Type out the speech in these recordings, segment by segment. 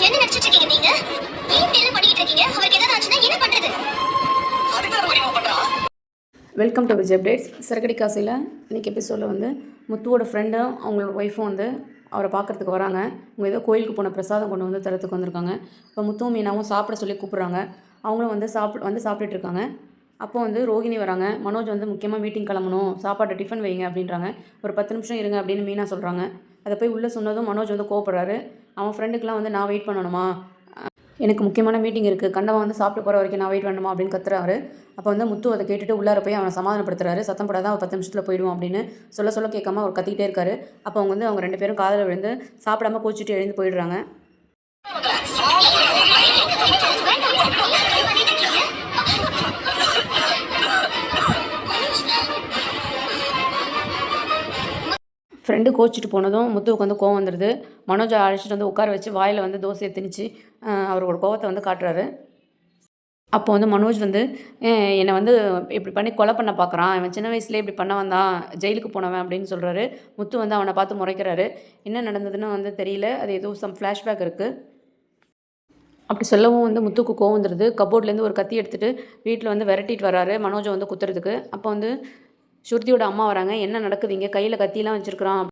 என்ன நினைச்சிட்டு இருக்கீங்க நீங்க? ஏன் இப்படி எல்லாம் பண்ணிட்டு இருக்கீங்க? அவருக்கு ஏதாவது ஆச்சுன்னா என்ன பண்றது? அதுக்கு தான் முடிவு பண்றா. Welcome to Vijay updates. சரக்கடி காசில் இன்றைக்கி எபிசோடில் வந்து முத்துவோட ஃப்ரெண்டும் அவங்களோட ஒய்ஃபும் வந்து அவரை பார்க்குறதுக்கு வராங்க. அவங்க ஏதோ கோயிலுக்கு போன பிரசாதம் கொண்டு வந்து தரத்துக்கு வந்திருக்காங்க. இப்போ முத்துவும் மீனாவும் சாப்பிட சொல்லி கூப்பிட்றாங்க. அவங்களும் வந்து சாப்பிட்டுட்டு இருக்காங்க. அப்போ வந்து ரோஹிணி வராங்க. மனோஜ் வந்து முக்கியமாக மீட்டிங் கிளம்பணும், சாப்பாட்டை டிஃபன் வைங்க அப்படின்றாங்க. ஒரு 10 நிமிஷம் இருங்க அப்படின்னு மீனா சொல்கிறாங்க. அதை போய் உள்ளே சொன்னதும் மனோஜ் வந்து கோவப்படுறாரு. அவன் ஃப்ரெண்டுக்கெலாம் வந்து நான் வெயிட் பண்ணணுமா, எனக்கு முக்கியமான மீட்டிங் இருக்குது, கண்டவன் வந்து சாப்பிட்டு போகிற வரைக்கும் நான் வெயிட் பண்ணணுமா அப்படின்னு கத்துறாரு. அப்போ வந்து முத்து அதை கேட்டுட்டு உள்ளார போய் அவனை சமாதானப்படுத்துறாரு. சத்தம் போடாத, ஒரு 10 நிமிஷத்தில் போயிடுவோம் அப்படின்னு சொல்ல கேட்காம அவர் கத்திக்கிட்டே இருக்காரு. அப்போ அவங்க 2 பேரும் காதில் விழுந்து சாப்பிடாம கோச்சிட்டு எழுந்து போயிடுறாங்க. ஃப்ரெண்டு கோச்சிட்டு போனதும் முத்துவுக்கு வந்து கோவம் வந்துடுது. மனோஜை அழைச்சிட்டு வந்து உட்கார வச்சு வாயில் வந்து தோசையை திணிச்சு அவரோட கோவத்தை வந்து காட்டுறாரு. அப்போ வந்து மனோஜ் வந்து என்னை வந்து இப்படி பண்ணி கொலை பண்ண பார்க்குறான், இவன் சின்ன வயசுலேயே இப்படி பண்ண வந்தான், ஜெயிலுக்கு போனவன் அப்படின்னு சொல்கிறாரு. முத்து வந்து அவனை பார்த்து முறைக்கிறாரு. என்ன நடந்ததுன்னு வந்து தெரியல, அது ஏதோ ஃப்ளாஷ்பேக் இருக்குது. அப்படி சொல்லவும் வந்து முத்துக்கு கோவம் வந்துடுது. கபோர்ட்லேருந்து ஒரு கத்தி எடுத்துகிட்டு வீட்டில் வந்து விரட்டிட்டு வராரு மனோஜை வந்து குத்துறதுக்கு. அப்போ வந்து ஸ்ருதியோட அம்மா வராங்க. என்ன நடக்குது இங்கே, கையில் கத்திலாம் வச்சுருக்கிறான்,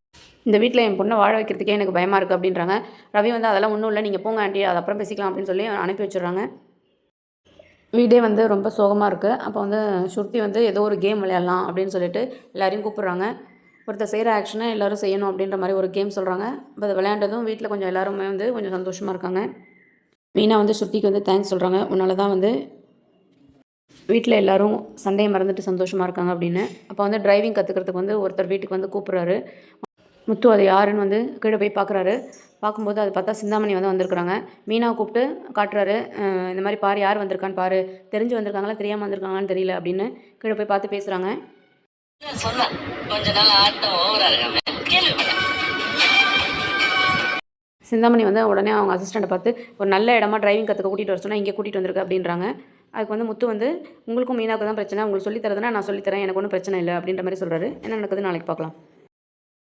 இந்த வீட்டில் என் பொண்ணை வாழ வைக்கிறதுக்கே எனக்கு பயமாக இருக்குது அப்படின்றாங்க. ரவி வந்து அதெல்லாம் ஒன்றும் இல்லை, நீங்கள் போங்க ஆண்டி, அது அப்புறம் பேசிக்கலாம் அப்படின்னு சொல்லி அனுப்பி வச்சுடுறாங்க. வீடே வந்து ரொம்ப சோகமாக இருக்குது. அப்போ வந்து ஸ்ருதி வந்து ஏதோ ஒரு கேம் விளையாடலாம் அப்படின்னு சொல்லிட்டு எல்லோரையும் கூப்பிட்றாங்க. ஒருத்தர் செய்கிற ஆக்ஷனை எல்லோரும் செய்யணும் அப்படின்ற மாதிரி ஒரு கேம் சொல்கிறாங்க. அப்போ அதை விளையாண்டதும் வீட்டில் கொஞ்சம் எல்லாருமே வந்து கொஞ்சம் சந்தோஷமாக இருக்காங்க. மீனா வந்து ஸ்ருதிக்கு வந்து தேங்க்ஸ் சொல்கிறாங்க. உன்னால தான் வந்து வீட்டில் எல்லோரும் சண்டையை மறந்துட்டு சந்தோஷமாக இருக்காங்க அப்படின்னு. அப்போ வந்து டிரைவிங் கற்றுக்கிறதுக்கு வந்து ஒருத்தர் வீட்டுக்கு வந்து கூப்பிட்றாரு. முத்து அது யாருன்னு வந்து கீழே போய் பார்க்குறாரு. பார்க்கும்போது அது பார்த்தா சிந்தாமணி வந்து வந்திருக்கிறாங்க. மீனாவை கூப்பிட்டு காட்டுறாரு. இந்த மாதிரி பாரு, யார் வந்திருக்கான்னு பாரு, தெரிஞ்சு வந்திருக்காங்களா தெரியாமல் வந்திருக்காங்களான்னு தெரியல அப்படின்னு கீழே போய் பார்த்து பேசுகிறாங்க. சிந்தாமணி வந்து உடனே அவங்க அசிஸ்டண்ட்டை பார்த்து ஒரு நல்ல இடமா டிரைவிங் கற்றுக்க கூட்டிகிட்டு வர சொன்னால் இங்கே கூட்டிகிட்டு வந்திருக்கு அப்படின்றாங்க. அதுக்கு வந்து முத்து வந்து உங்களுக்கும் மீனாவுக்கு தான் பிரச்சனை, உங்களுக்கு சொல்லித்தரதுன்னா நான் சொல்லித்தரேன், எனக்கு ஒன்றும் பிரச்சனை இல்லை அப்படின்ற மாதிரி சொல்கிறாரு. என்ன நடக்குதுன்னு நாளைக்கு பார்க்கலாம்.